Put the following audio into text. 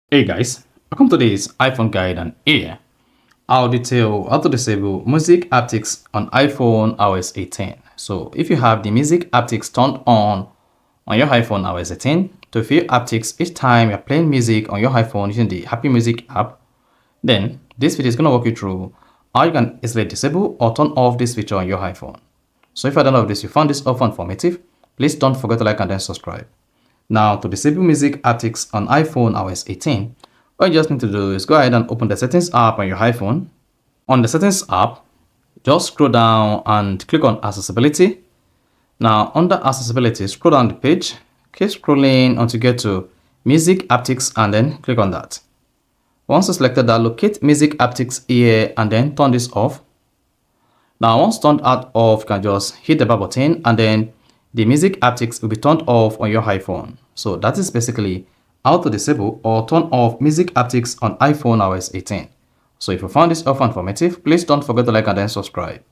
Hey guys, welcome to this iPhone guide, and here I'll detail how to disable music haptics on iPhone iOS 18. So if you have the music haptics turned on your iPhone iOS 18 to feel haptics each time you're playing music on your iPhone using the Happy Music app, then this video is going to walk you through how you can easily disable or turn off this feature on your iPhone. So if you're done with this, you found this offer informative, please don't forget to like and then subscribe. Now, to disable music haptics on iPhone iOS 18, all you just need to do is go ahead and open the settings app on your iPhone. On the settings app, just scroll down and click on accessibility. Now, under accessibility, scroll down the page, keep scrolling until you get to music haptics and then click on that. Once you selected that, locate music haptics here and then turn this off. Now, once turned out off, you can just hit the back button and then the music haptics will be turned off on your iPhone. So that is basically how to disable or turn off music haptics on iPhone iOS 18. So if you found this offer informative, please don't forget to like and then subscribe.